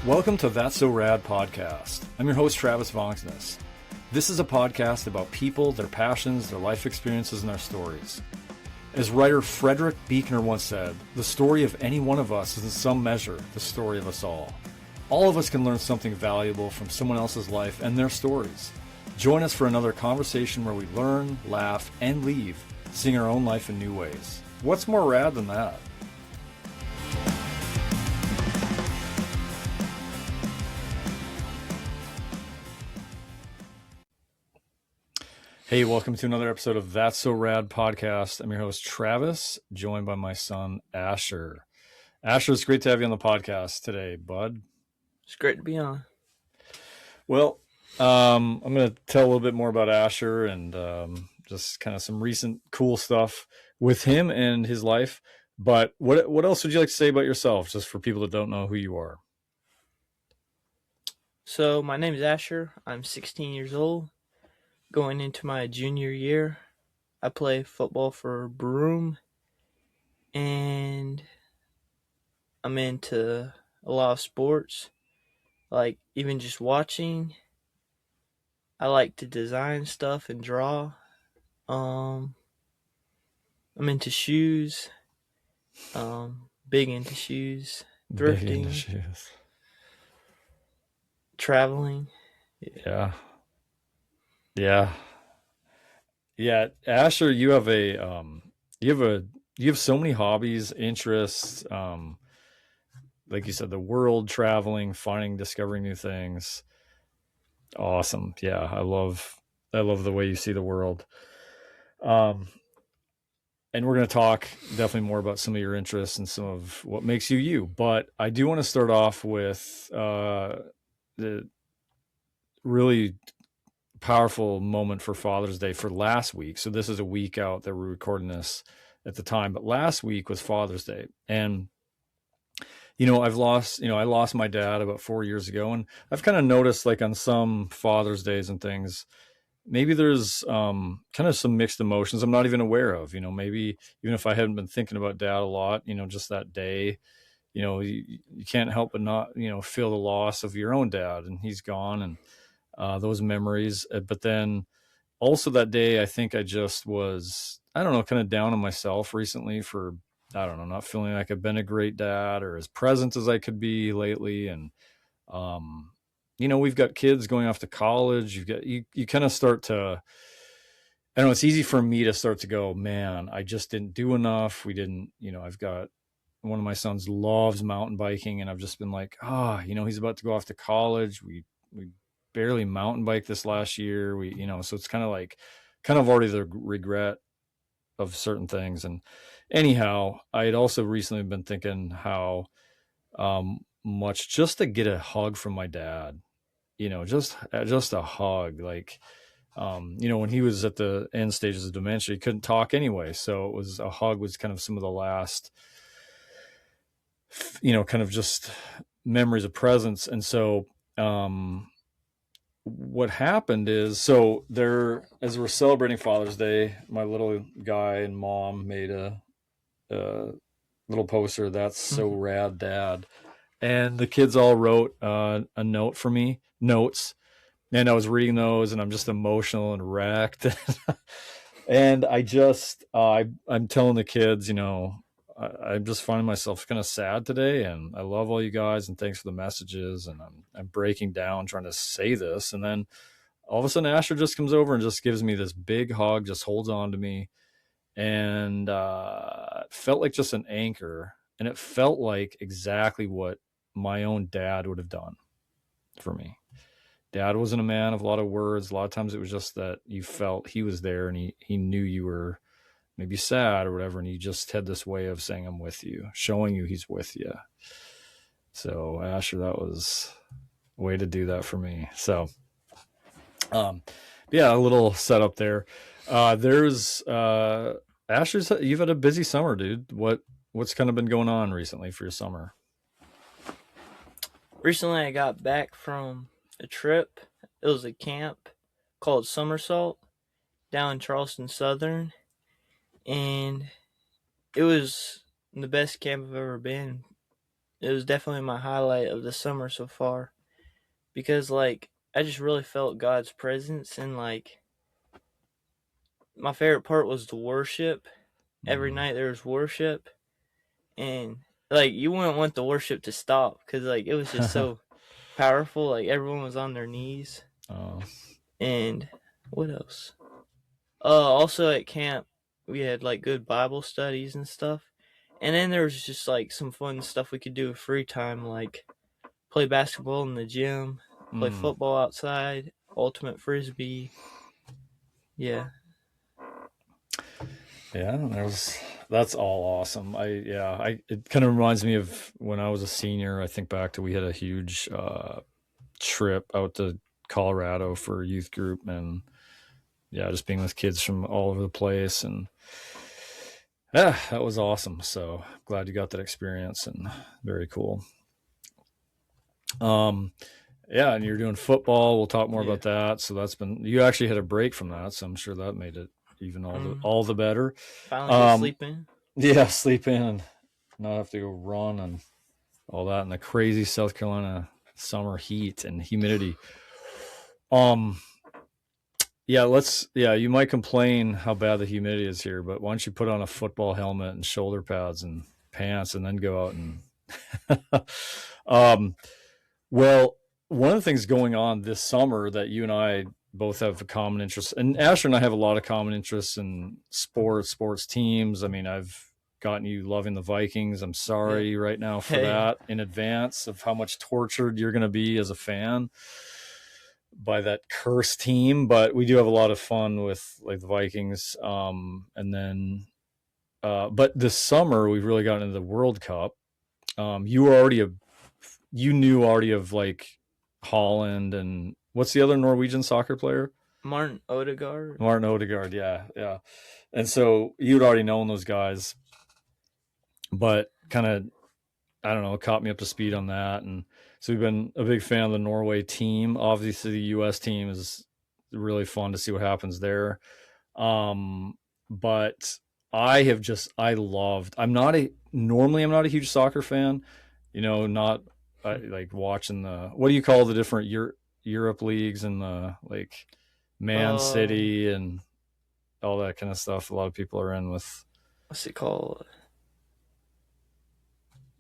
Welcome to That's So Rad podcast. I'm your host, Travis Vangsnes. This is a podcast about people, their passions, their life experiences, and their stories. As writer Frederick Buechner once said, the story of any one of us is in some measure the story of us all. All of us can learn something valuable from someone else's life and their stories. Join us for another conversation where we learn, laugh, and leave, seeing our own life in new ways. What's more rad than that? Hey, welcome to another episode of That's So Rad podcast. I'm your host, Travis, joined by my son, Asher. Asher, it's great to have you on the podcast today, bud. It's great to be on. Well, I'm going to tell a little bit more about Asher and just kind of some recent cool stuff with him and his life. But what else would you like to say about yourself, just for people that don't know who you are? So my name is Asher. I'm 16 years old, going into my junior year. I play football for Broome, and I'm into a lot of sports, like even just watching. I like to design stuff and draw. I'm into shoes. Big into shoes. Thrifting. Big into shoes. Traveling. Yeah. Asher, you have so many hobbies, interests, like you said, the world, traveling, finding, discovering new things. Awesome. Yeah, I love the way you see the world. And we're going to talk definitely more about some of your interests and some of what makes you you. But I do want to start off with the really powerful moment for Father's Day for last week. So this is a week out that we're recording this at the time, but last week was Father's Day. And I lost my dad about 4 years ago, and I've kind of noticed, like, on some Father's Days and things, maybe there's kind of some mixed emotions I'm not even aware of. Maybe even if I hadn't been thinking about dad a lot, just that day, you can't help but not, feel the loss of your own dad, and he's gone, and those memories. But then also that day, I think I just was, I don't know, kind of down on myself recently for, I don't know, not feeling like I've been a great dad or as present as I could be lately. And, we've got kids going off to college. You kind of start to, I don't know, it's easy for me to start to go, man, I just didn't do enough. We didn't, I've got one of my sons loves mountain biking, and I've just been like, he's about to go off to college. We barely mountain bike this last year. So it's kind of already the regret of certain things. And anyhow, I had also recently been thinking how much just to get a hug from my dad, just a hug, like, when he was at the end stages of dementia, he couldn't talk anyway. So it was a hug was kind of some of the last, kind of just memories of presence. And so, what happened is, so there, as we're celebrating Father's Day, my little guy and mom made a little poster, "That's so rad, Dad," and the kids all wrote a note for me, notes, and I was reading those, and I'm just emotional and wrecked. And I just, I'm telling the kids, I'm just finding myself kind of sad today, and I love all you guys, and thanks for the messages. And I'm breaking down trying to say this, and then all of a sudden Asher just comes over and just gives me this big hug, just holds on to me, and it felt like just an anchor, and it felt like exactly what my own dad would have done for me. Dad wasn't a man of a lot of words. A lot of times it was just that you felt he was there, and he knew you were maybe sad or whatever, and he just had this way of saying, "I'm with you," showing you he's with you. So Asher, that was a way to do that for me. So a little setup there. There's Asher's, you've had a busy summer, dude. What's kind of been going on recently for your summer? Recently I got back from a trip. It was a camp called Somersault down in Charleston Southern, and it was the best camp I've ever been. it was definitely my highlight of the summer so far because like I just really felt God's presence and like my favorite part was the worship. Every Mm. night there was worship and like you wouldn't want the worship to stop because like it was just so powerful. Like everyone was on their knees Oh, and what else? Also at camp we had like good Bible studies and stuff. And then there was just like some fun stuff we could do with free time, like play basketball in the gym, play mm. football outside, ultimate frisbee. Yeah. Yeah, that's all awesome. It kind of reminds me of when I was a senior. I think back to we had a huge trip out to Colorado for a youth group, and yeah, just being with kids from all over the place, and yeah, that was awesome. So glad you got that experience, and very cool. Um, yeah, and you're doing football. We'll talk more Yeah. about that. So that's been you actually had a break from that, so I'm sure that made it even Mm. all the better. Finally get Um, sleep in. yeah, sleep in and not have to go run and all that in the crazy South Carolina summer heat and humidity. Um, yeah, you might complain how bad the humidity is here, but why don't you put on a football helmet and shoulder pads and pants and then go out and um well, one of the things going on this summer that you and I both have a common interest, and Asher and I have a lot of common interests in sports teams. I mean, I've gotten you loving the Vikings. I'm Yeah. sorry right now for Yeah. that in advance of how much tortured you're going to be as a fan by that cursed team. But we do have a lot of fun with like the Vikings. And then, but this summer we've really gotten into the World Cup. You were already you knew already of like Holland and what's the other Norwegian soccer player? Martin Odegaard. Martin Odegaard. Yeah, yeah. And so you'd already known those guys, but kind of I don't know, caught me up to speed on that. And so we've been a big fan of the Norway team. Obviously, the U.S. team is really fun to see what happens there. Um, but I loved. I'm not a huge soccer fan. You know, not like watching the what do you call the different Europe leagues and the like Man Um, City and all that kind of stuff. A lot of people are in with what's it called?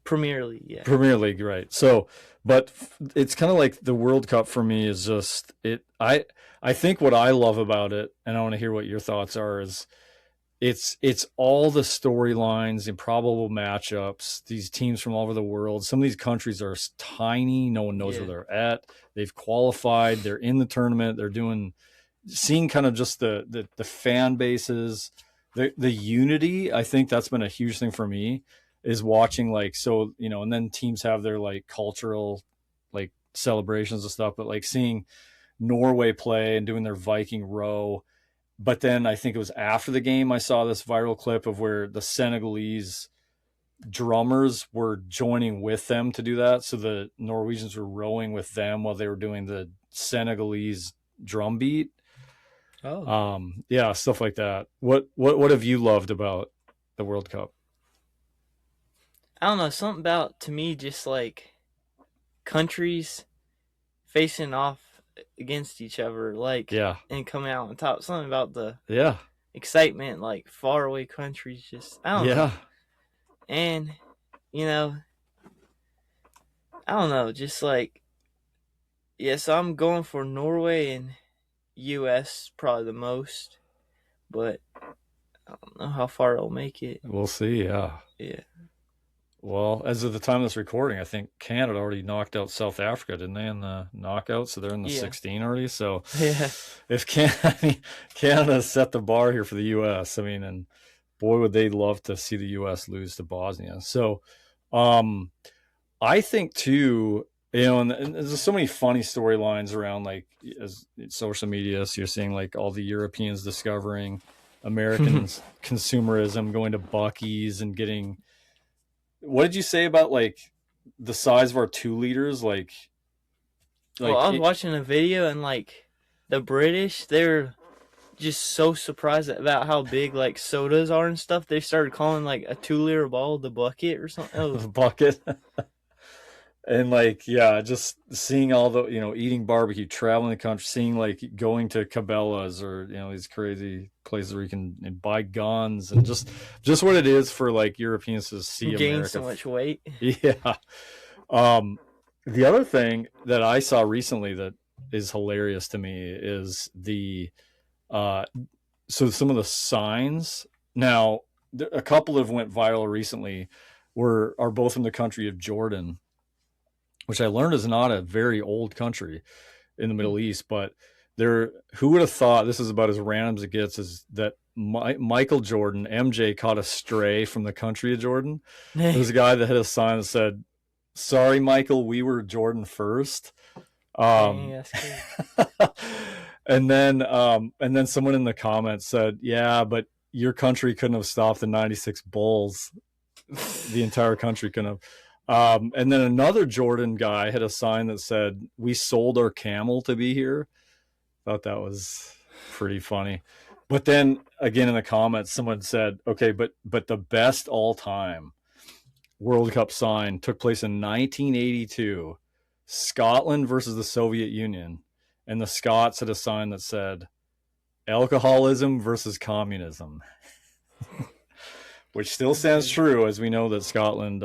Premier League. Yeah. Premier League, right? So, but it's kind of like the World Cup for me is just it. I think what I love about it, and I want to hear what your thoughts are, is it's all the storylines, improbable matchups, these teams from all over the world. Some of these countries are tiny, no one knows where Yeah. they're at. They've qualified, they're in the tournament, they're doing seeing kind of just the fan bases, the unity. I think that's been a huge thing for me is watching like so, you know, and then teams have their like cultural like celebrations and stuff, but like seeing Norway play and doing their Viking row. But then I think it was after the game I saw this viral clip of where the Senegalese drummers were joining with them to do that. So the Norwegians were rowing with them while they were doing the Senegalese drum beat. Oh. Yeah, stuff like that. What have you loved about the World Cup? I don't know. Something about to me just like countries facing off against each other, like Yeah, and coming out on top. Something about the yeah, excitement, like faraway countries. Just I don't know. yeah. And you know, I don't know. Just like yes, I'm going for Norway and U.S. probably the most, but I don't know how far it'll make it. We'll see. Yeah. Yeah. Well, as of the time of this recording, I think Canada already knocked out South Africa, didn't they, in the knockout? So they're in the Yeah. 16 already. So Yeah. if I mean, Canada set the bar here for the U.S., I mean, and boy, would they love to see the U.S. lose to Bosnia. So um, I think, too, you know, and there's so many funny storylines around like as social media. So you're seeing like all the Europeans discovering Americans consumerism, going to Buc-ee's and getting what did you say about like the size of our 2 liters? Well, I was It, watching a video and like the British, they're just so surprised about how big like sodas are and stuff. They started calling like a 2 liter ball the bucket or something. It the was bucket. And like, yeah, just seeing all the, eating barbecue, traveling the country, seeing like going to Cabela's or, these crazy places where you can buy guns and just what it is for like Europeans to see Gain America. so much weight. Yeah. Um, the other thing that I saw recently that is hilarious to me is uh, so some of the signs. Now, a couple of went viral recently are both in the country of Jordan, which I learned is not a very old country in the Hmm. Middle East, but there, who would have thought, this is about as random as it gets, is that Michael Jordan, MJ, caught a stray from the country of Jordan. There was a guy that had a sign that said, "Sorry, Michael, we were Jordan first." Dang, Um, that's crazy. and then someone in the comments said, "Yeah, but your country couldn't have stopped the '96 Bulls. The entire country couldn't have." And then another Jordan guy had a sign that said, "We sold our camel to be here." Thought that was pretty funny. But then again in the comments, someone said, "Okay, but the best all time World Cup sign took place in 1982, Scotland versus the Soviet Union, and the Scots had a sign that said alcoholism versus communism," which still That's stands crazy. true as we know that Scotland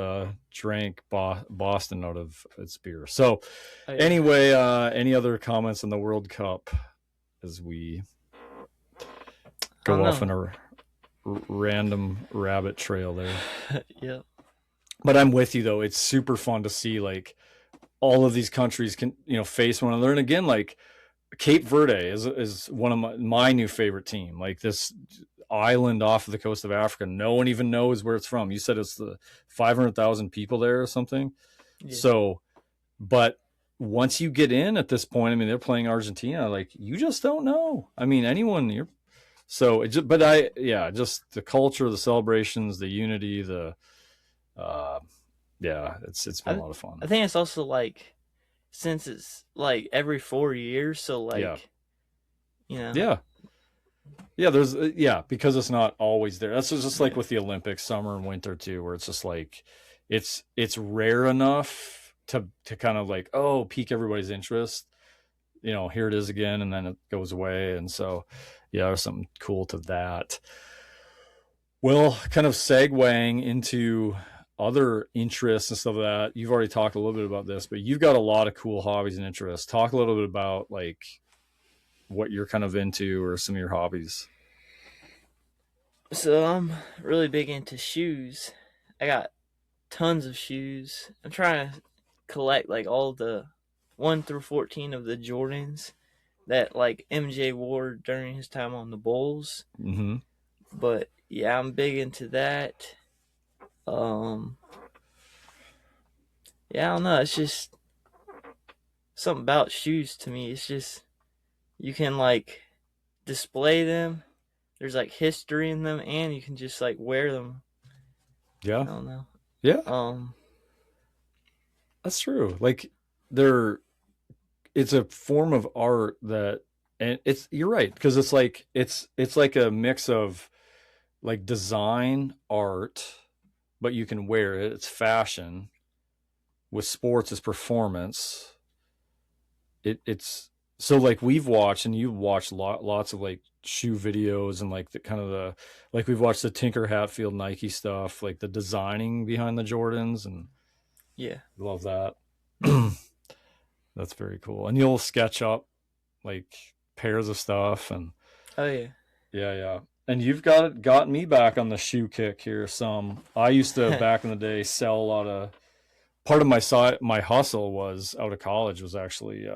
drank Boston out of its beer. So, Oh yeah. anyway, any other comments on the World Cup as we I don't go off know. on a random rabbit trail there? Yeah. But I'm with you though. It's super fun to see like all of these countries can face one another, and again like Cape Verde is one of my new favorite team. Like this island off of the coast of Africa, no one even knows where it's from. You said it's the 500,000 people there or something. Yeah. So, but once you get in at this point, I mean, they're playing Argentina. Like you just don't know. I mean, anyone you're so it just, but yeah, just the culture, the celebrations, the unity, uh, yeah, it's been a I lot of fun. I think it's also like since it's like every 4 years, so Yeah, like you know, yeah. Yeah, there's yeah, because it's not always there. That's just like yeah, with the Olympics, summer and winter too, where it's just like it's rare enough to kind of like pique everybody's interest. Here it is again, and then it goes away, and so yeah, there's something cool to that. Well, kind of segueing into other interests and stuff like that. You've already talked a little bit about this, but you've got a lot of cool hobbies and interests. Talk a little bit about like what you're kind of into or some of your hobbies. so I'm really big into shoes. I got tons of shoes. I'm trying to collect like all the 1 through 14 of the Jordans that like MJ wore during his time on the Bulls. Mm-hmm. But yeah, I'm big into that. Um, yeah, I don't know. It's just something about shoes to me. It's just you can like display them. There's like history in them, and you can just like wear them. Yeah. I don't know. Yeah. Um, That's true. Like there it's a form of art that and it's you're right because it's like a mix of like design art but you can wear it. It's fashion. With sports it's performance. It's so like we've watched and you've watched lots of like shoe videos and like the kind of the like we've watched the Tinker Hatfield Nike stuff, like the designing behind the Jordans and yeah. love that. Hmm. That's very cool. And you'll sketch up like pairs of stuff and Oh yeah. yeah. And you've got me back on the shoe kick here some. I used to back in the day sell a lot of part of my hustle was out of college was actually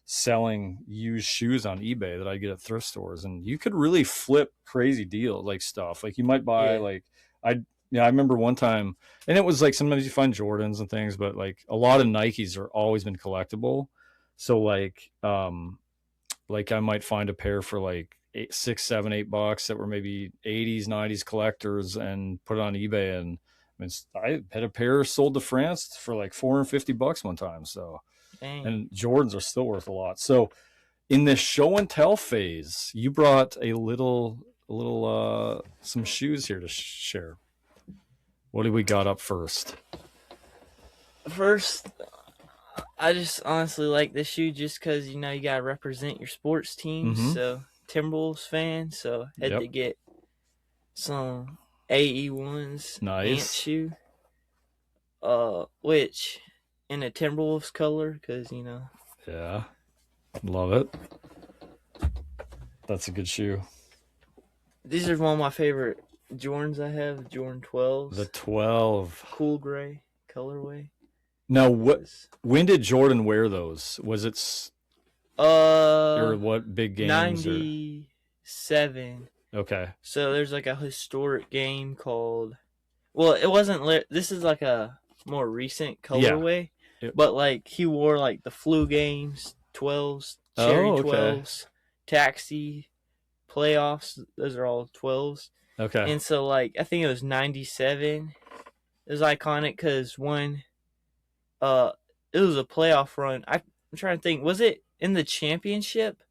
selling used shoes on eBay that I get at thrift stores and you could really flip crazy deals like stuff. Like you might buy Yeah. like I yeah, I remember one time and it was like sometimes you find Jordans and things, but like a lot of Nikes are always been collectible. So like I might find a pair for like eight, 6, 7, $8 that were maybe 80s, 90s collectors and put it on eBay. And I mean, I had a pair sold to France for like $450 one time. So, Dang. and Jordans are still worth a lot. So, in this show and tell phase, you brought some shoes here to share. What do we got up first? First, I just honestly like this shoe just because you know you gotta represent your sports teams. Mm-hmm. So Timberwolves fan, so had Yep. to get some AE1s ant Nice. shoe, which in a Timberwolves color because you know Yeah. Love it. That's a good shoe. these are one of my favorite Jordans. I have Jordan The 12s, 12. cool gray colorway. Now, what? Cause When did Jordan wear those? Was it or what big games or? 97. Okay. So there's like a historic game called. Well, it wasn't. This is like a more recent Yeah. colorway, It- but like he wore like the flu games, 12s, cherry oh, okay. 12s, taxi playoffs. Those are all 12s. Okay. And so like I think it was 97. It was iconic because one, uh, it was a playoff run. I'm trying to think. Was it in the championship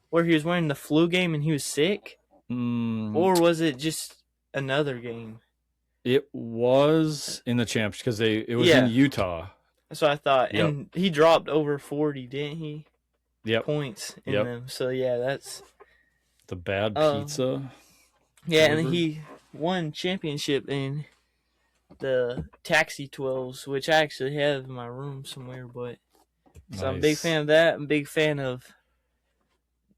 where he was wearing the flu game and he was sick, Mm, or was it just another game? it was in the champs because it was in Yeah, Utah. that's what I thought. Yep. And he dropped over 40, didn't he? Yep. Points in Yep. them. So yeah, that's The bad uh pizza yeah, and flavor. he won championship in the Taxi 12s, which I actually have in my room somewhere. But so I'm a big Nice. fan of that. I'm a big fan of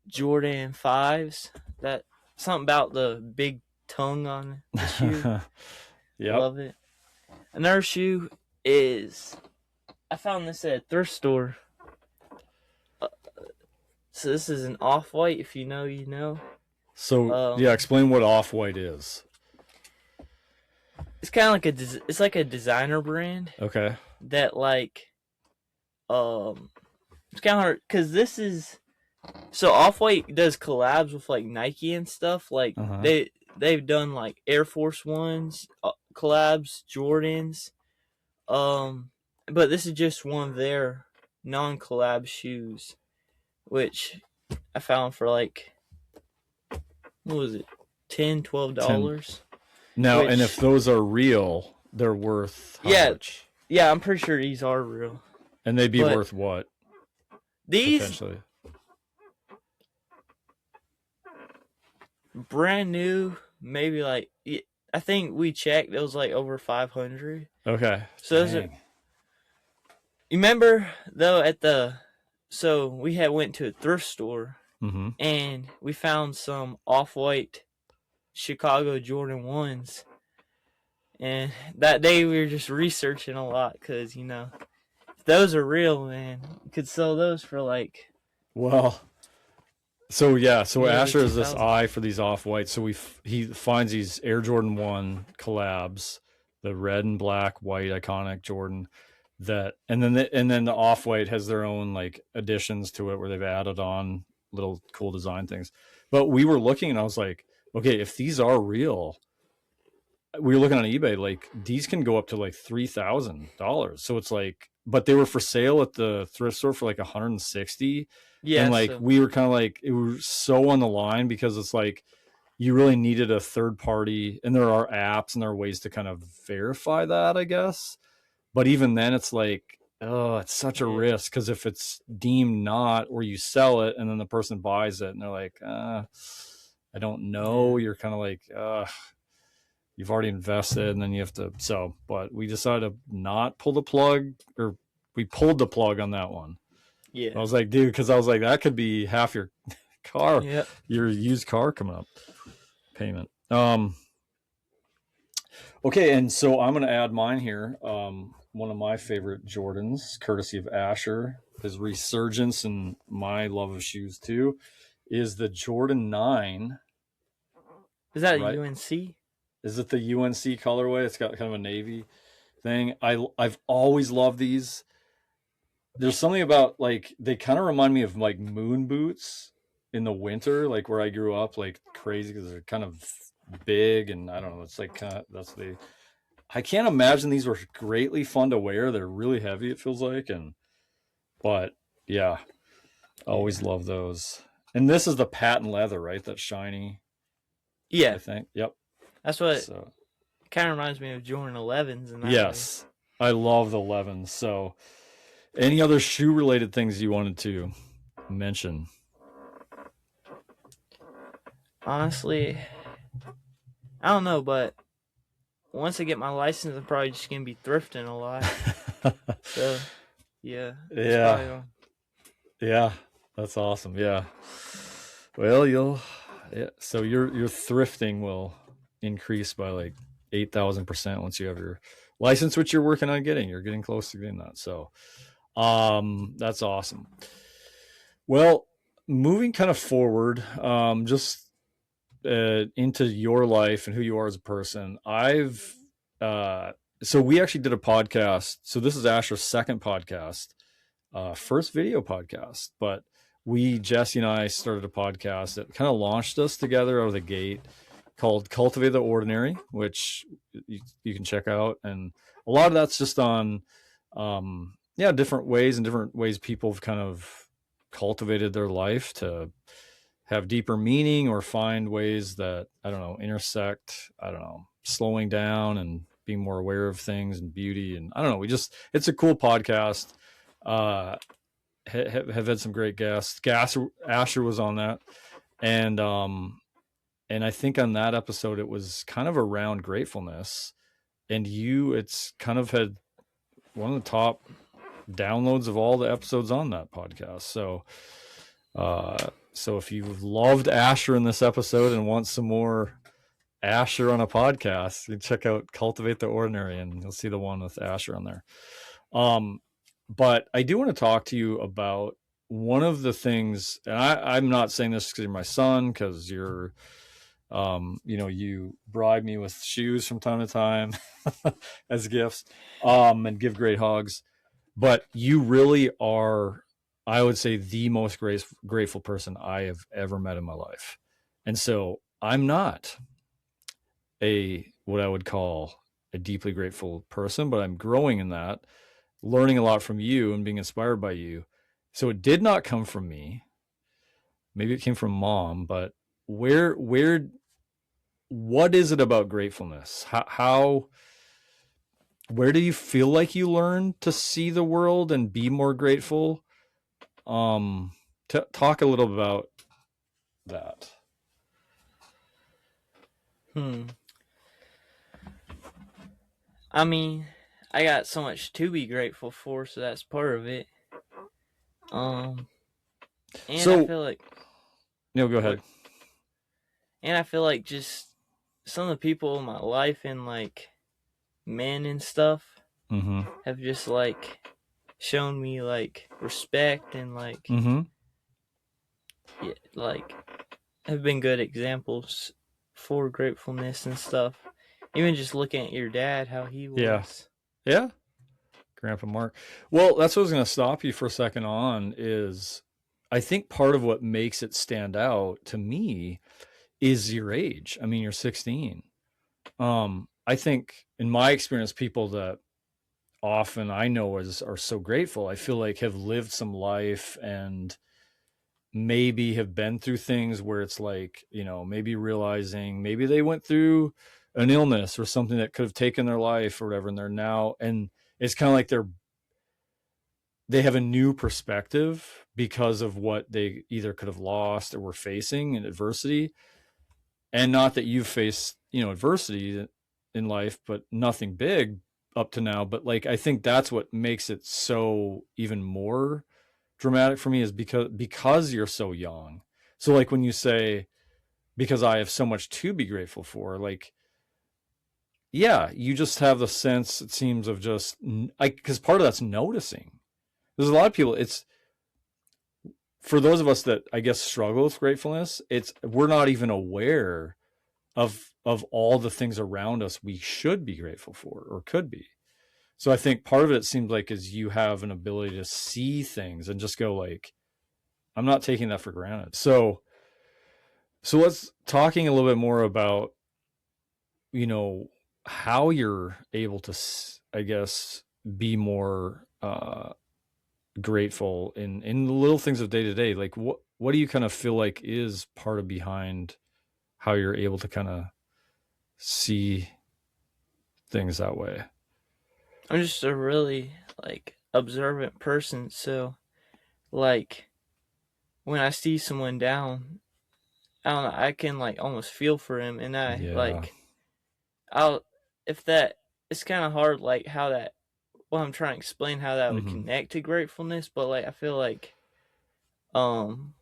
Jordan 5s. That something about the big tongue on the shoe. Yep. Love it. Another shoe is I found this at a thrift store. So this is an off-white. If you know, you know. So yeah, explain what off white is. It's kind of like it's like a designer brand Okay. that like it's kind of hard because this is so Off-White does collabs with like Nike and stuff. Like Uh-huh. they've done like Air Force Ones collabs, Jordans. But this is just one of their non-collab shoes, which I found for like what was it, $10. $10, $12. Now, and if Which those are real, they're worth how yeah, much? yeah, I'm pretty sure these are real. And they'd be But worth what these potentially? brand new, maybe like I think we checked. It was like over 500. Okay. So those are. Dang. You remember though at the so we had went to a thrift store Mm-hmm. and we found some off-white Chicago Jordan 1s. And that day we were just researching a lot because you know if those are real, man, you could sell those for like Well, so yeah, so nearly Asher has this 2,000. eye for these off whites. So he finds these Air Jordan 1 collabs, the red and black, white iconic Jordan that, and then the off white has their own like additions to it where they've added on little cool design things. But we were looking and I was like, okay, if these are real, we were looking on eBay, like these can go up to like $3,000. So it's like, but they were for sale at the thrift store for like 160. Yeah, And like so we were kind of like it was so on the line because it's like you really needed a third party, and there are apps and there are ways to kind of verify that, I guess. But even then, it's like, oh, it's such a yeah, risk because if it's deemed not, or you sell it and then the person buys it and they're like, I don't know, yeah, you're kind of like, you've already invested and then you have to. So, but we decided to not pull the plug, or we pulled the plug on that one. I yeah, was like, dude, because I was like, that could be half your car, yeah. your used car coming up payment. Okay, and so I'm gonna add mine here. One of my favorite Jordans, courtesy of Asher, his resurgence and my love of shoes too, is the Jordan 9. Is that a Right? UNC? Is it the UNC colorway? It's got kind of a navy thing. I've always loved these. There's something about like they kind of remind me of like moon boots in the winter, like where I grew up, like crazy because they're kind of big and I don't know. It's like kind of that's the. I can't imagine these were greatly fun to wear. They're really heavy. It feels like, and but yeah, Yeah, always love those. And this is the patent leather, right? That's shiny. I yeah. think. Yep. That's what So kind of reminds me of Jordan 11s in that way. yes, I love the 11. So, any other shoe related things you wanted to mention? Honestly, I don't know, but once I get my license, I'm probably just gonna be thrifting a lot. So yeah, that's Yeah. probably all. Yeah. That's awesome. Yeah. Well, yeah. So your thrifting will increase by like 8,000% once you have your license, which you're working on getting. You're getting close to getting that. So, that's awesome. Well, moving kind of forward, just into your life and who you are as a person. Uh, so we actually did a podcast. So this is Asher's second podcast, first video podcast, but Jesse and I started a podcast that kind of launched us together out of the gate called Cultivate the Ordinary, which you can check out. And a lot of that's just on, yeah, different ways people have kind of cultivated their life to have deeper meaning or find ways that, I don't know, intersect, I don't know, slowing down and being more aware of things and beauty. And I don't know, it's a cool podcast. Uh, have had some great guests. Asher was on that. And, and I think on that episode, it was kind of around gratefulness. And it's kind of had one of the top downloads of all the episodes on that podcast. So if you've loved Asher in this episode and want some more Asher on a podcast, you check out Cultivate the Ordinary, and you'll see the one with Asher on there. But I do want to talk to you about one of the things, and I'm not saying this because you're my son, because you bribe me with shoes from time to time as gifts, and give great hugs. But you really are, I would say, the most grateful person I have ever met in my life. And so I'm not what I would call a deeply grateful person, but I'm growing in that, learning a lot from you and being inspired by you. So it did not come from me. Maybe it came from mom, but where what is it about gratefulness? How where do you feel like you learn to see the world and be more grateful? Um, talk a little about that. Hmm. I mean, I got so much to be grateful for, so that's part of it. Um, and I So, feel like go what, ahead. and I feel like just some of the people in my life and like men and stuff Mm-hmm. have just like shown me like respect and like Mm-hmm. yeah, like have been good examples for gratefulness and stuff. Even just looking at your dad, how he Yeah. was. Yeah. Grandpa Mark. Well, that's what I was going to stop you for a second on is I think part of what makes it stand out to me is your age. I mean, you're 16. I think in my experience, people that often I know are so grateful, I feel like have lived some life and maybe have been through things where it's like, maybe realizing maybe they went through an illness or something that could have taken their life or whatever. And they're now, and it's kind of like they have a new perspective because of what they either could have lost or were facing in adversity. And not that you've faced, adversity in life, but nothing big up to now. But like, I think that's what makes it so even more dramatic for me is because you're so young. So like when you say, because I have so much to be grateful for, like, yeah, you just have the sense, it seems, of just like, because part of that's noticing. There's a lot of people, it's for those of us that I guess struggle with gratefulness, we're not even aware of all the things around us we should be grateful for or could be. So I think part of it seems like is you have an ability to see things and just go like, I'm not taking that for granted. So let's talking a little bit more about, you know, how you're able to, I guess, be more grateful in the little things of day to day. Like what do you kind of feel like is part of behind how you're able to kind of see things that way? I'm just a really like observant person, so like when I see someone down, I don't know, I can like almost feel for him, and I Yeah. like I'll if that it's kind of hard like how that well I'm trying to explain how that would Hmm. connect to gratefulness, but like I feel like um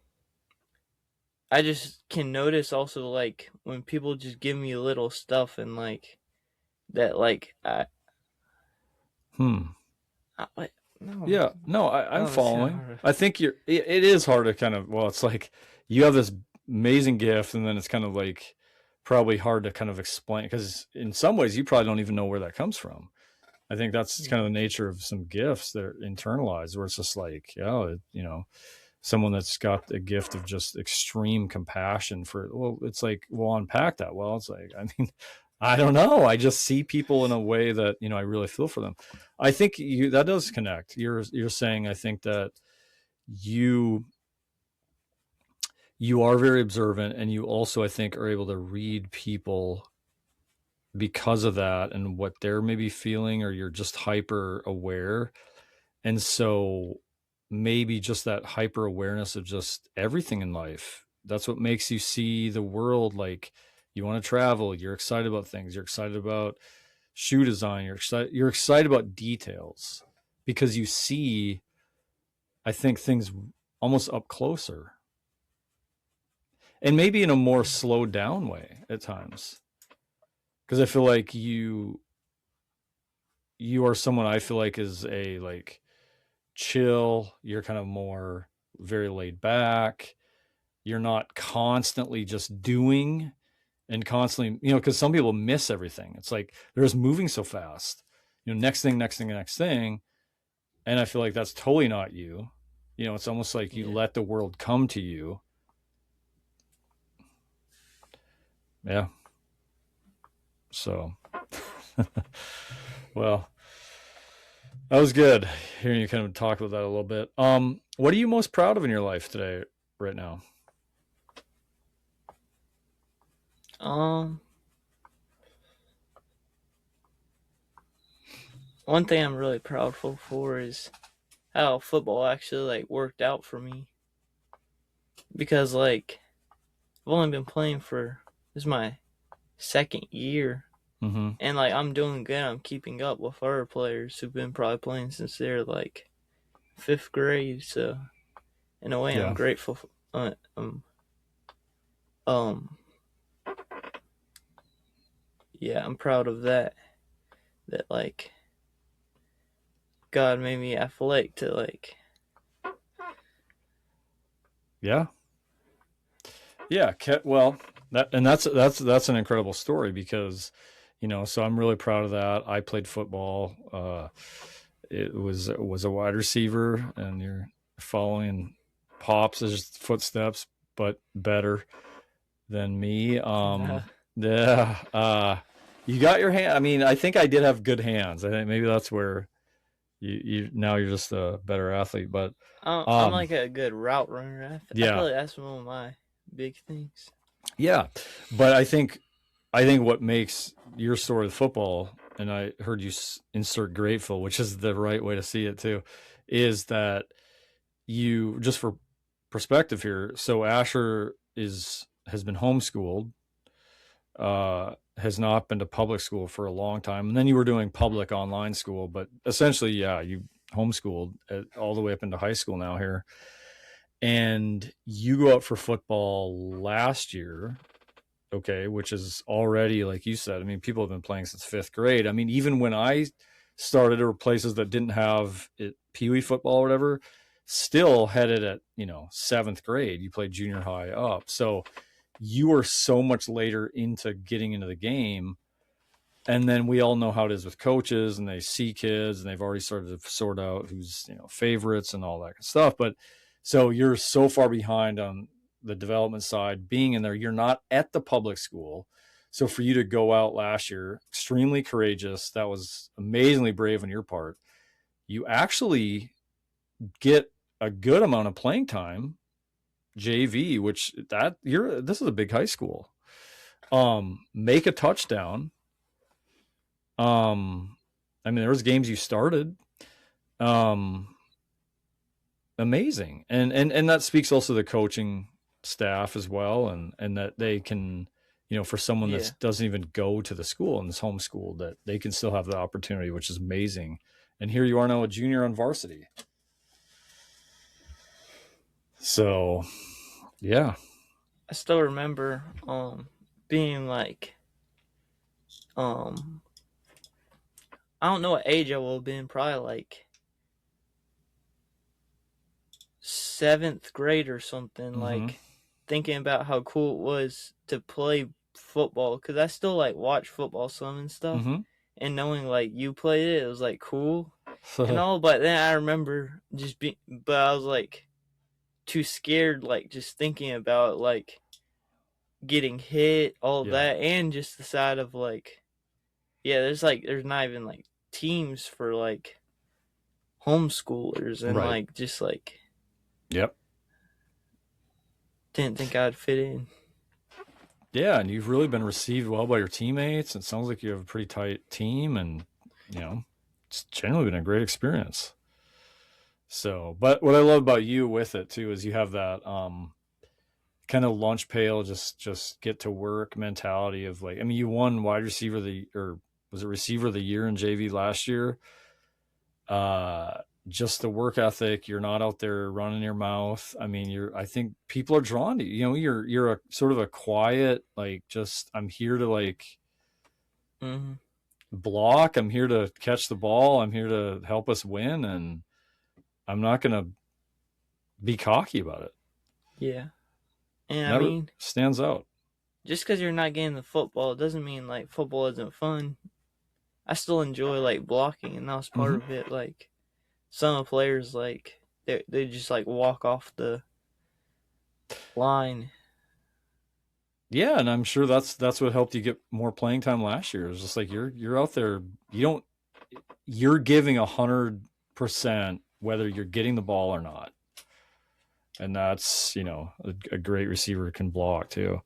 I just can notice also like when people just give me little stuff and like that like Hmm. I no Yeah, no, I I'm don't know, it's kind of following. hard. I think it is hard to kind of, well, it's like you have this amazing gift, and then it's kind of like probably hard to kind of explain because in some ways you probably don't even know where that comes from. I think that's kind of Yeah, the nature of some gifts that are internalized, where it's just like, yeah, someone that's got a gift of just extreme compassion for, well, it's like, well, unpack that. Well, it's like, I mean, I don't know, I just see people in a way that, I really feel for them. I think that does connect. You're saying, I think that you you are very observant, and you also, I think, are able to read people because of that and what they're maybe feeling, or you're just hyper aware. And so maybe just that hyper awareness of just everything in life. That's what makes you see the world like you want to travel, you're excited about things, you're excited about shoe design, you're excited about details because you see, I think, things almost up closer, and maybe in a more slowed down way at times, because I feel like you are someone I feel like is a like chill, you're kind of more very laid back. You're not constantly just doing and constantly, because some people miss everything. It's like they're just moving so fast, next thing, next thing, next thing. And I feel like that's totally not you. It's almost like you yeah. let the world come to you. Yeah. So, well, that was good hearing you kind of talk about that a little bit. What are you most proud of in your life today, right now? Um, one thing I'm really proudful for is how football actually like worked out for me because like I've only been playing for this is my second year, Mm-hmm. and like I'm doing good. I'm keeping up with other players who've been probably playing since they're like fifth grade. So in a way, I'm Yeah. grateful. For, um, yeah, I'm proud of that. That like God made me athletic to like. Yeah. Yeah, well, that's an incredible story because, so I'm really proud of that. I played football. It was a wide receiver, and you're following Pops' footsteps, but better than me. Yeah, you got your hand. I mean, I think I did have good hands. I think maybe that's where you now you're just a better athlete. But I'm um, like a good route runner. I feel yeah, like that's one of my big things. yeah. But I think what makes your story with football, and I heard you insert grateful, which is the right way to see it too, is that you, just for perspective here. So Asher has been homeschooled, has not been to public school for a long time, and then you were doing public online school, but essentially, yeah, you homeschooled all the way up into high school now here, and you go out for football last year. Okay, which is already, like you said, I mean, people have been playing since fifth grade. I mean, even when I started, there were places that didn't have it, Pee Wee football or whatever, still had it at, seventh grade. You played junior high up. So you were so much later into getting into the game. And then we all know how it is with coaches, and they see kids and they've already started to sort out who's, favorites and all that kind of stuff. But so you're so far behind on the development side being in there. You're not at the public school. So for you to go out last year, extremely courageous. That was amazingly brave on your part. You actually get a good amount of playing time, JV, which this is a big high school. Make a touchdown. Um, I mean, there was games you started. Um, Amazing, and that speaks also to the coaching staff as well, and that they can, for someone Yeah. that doesn't even go to the school and is homeschooled, that they can still have the opportunity, which is amazing. And here you are now, a junior on varsity. So, yeah. I still remember being like um I don't know what age I will have been, probably like seventh grade or something, Mm-hmm. like thinking about how cool it was to play football, because I still like watch football some and stuff, Mm-hmm. and knowing like you played it, it was like cool and all. But then I remember just being, but I was like too scared, like just thinking about like getting hit, all of Yeah. that, and just the side of like, yeah, there's not even like teams for like homeschoolers, and Right. like just like Yep. didn't think I'd fit in. Yeah, and you've really been received well by your teammates. It sounds like you have a pretty tight team, and it's generally been a great experience. So, but what I love about you with it too is you have that kind of lunch pail, just get to work mentality of like, I mean, you won wide receiver of the, or was it receiver of the year in JV last year? Just the work ethic. You're not out there running your mouth. I mean, I think people are drawn to you. You're a sort of a quiet, like, just, I'm here to like Mm-hmm. block. I'm here to catch the ball. I'm here to help us win, and I'm not going to be cocky about it. Yeah, and I And that mean, stands out. just because you're not getting the football doesn't mean like football isn't fun. I still enjoy like blocking, and that was part Mm-hmm. of it. Like some players, like they just like walk off the line. Yeah, and I'm sure that's what helped you get more playing time last year. It's just like you're out there. You don't. You're giving 100% whether you're getting the ball or not, and that's a great receiver can block too.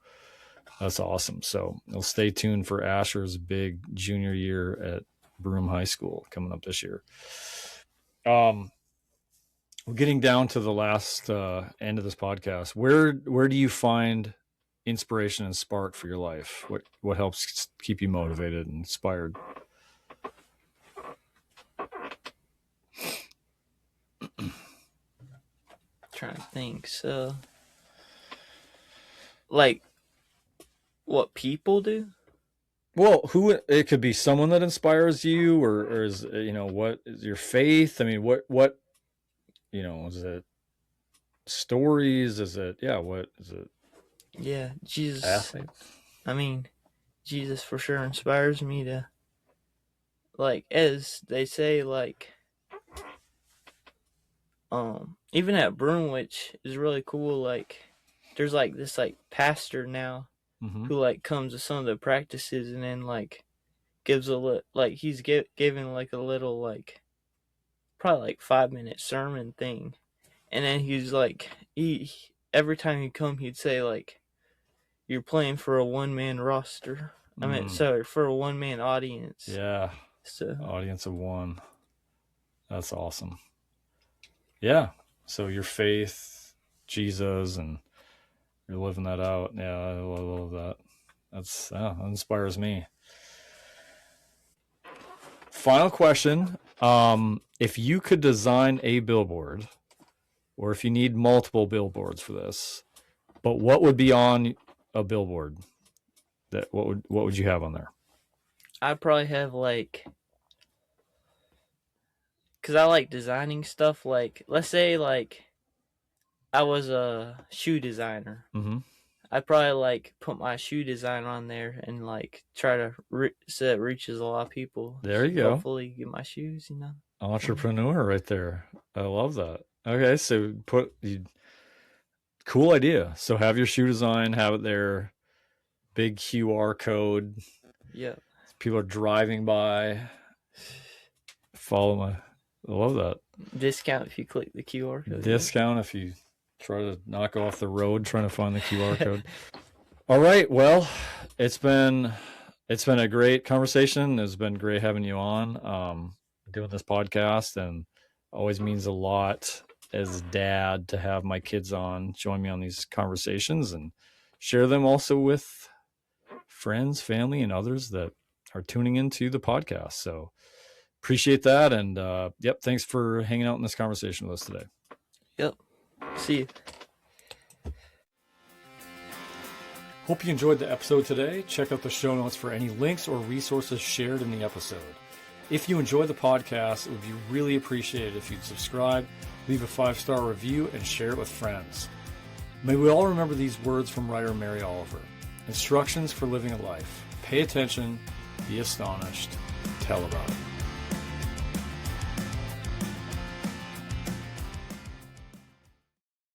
That's awesome. So we'll stay tuned for Asher's big junior year at Broome High School coming up this year. Um, we're getting down to the last end of this podcast. Where do you find inspiration and spark for your life? What helps keep you motivated and inspired? Trying to think. So, like, what people do? Well, who it could be someone that inspires you, or is what is your faith? I mean, what is it stories? Is it what is it Yeah, Jesus. athletes? I mean, Jesus for sure inspires me to, like, as they say, like, even at Broome, which is really cool. Like, there's like this like pastor now Mm-hmm. who like comes to some of the practices, and then like gives like he's giving like a little like probably like 5 minute sermon thing, and then he's like every time he'd come he'd say like, you're playing for a one man roster. I mean, Mm, sorry, for a one man audience. yeah, So audience of one. That's awesome. Yeah. So your faith, Jesus, and you're living that out. Yeah, I love that. That inspires me. Final question. If you could design a billboard, or if you need multiple billboards for this, but what would be on a billboard? What would you have on there? I'd probably have like, because I like designing stuff. Like, let's say like I was a shoe designer. Mm-hmm. I'd probably like put my shoe design on there and like try to so it reaches a lot of people. There you So go. hopefully get my shoes, Fun. Entrepreneur right there. I love that. Okay, so cool idea. So have your shoe design, have it there, big QR code. Yeah. People are driving by. Follow my. I love that. Discount if you click the QR code. Discount if you try to knock off the road trying to find the QR code. All right. Well, it's been It's been a great conversation. It's been great having you on, doing this podcast, and always means a lot as a dad to have my kids on, join me on these conversations and share them also with friends, family, and others that are tuning into the podcast. So appreciate that. And yep, thanks for hanging out in this conversation with us today. Yep. See you. Hope you enjoyed the episode today. Check out the show notes for any links or resources shared in the episode. If you enjoy the podcast, it would be really appreciated if you'd subscribe, leave a 5-star review, and share it with friends. May we all remember these words from writer Mary Oliver. Instructions for living a life. Pay attention, be astonished, tell about it.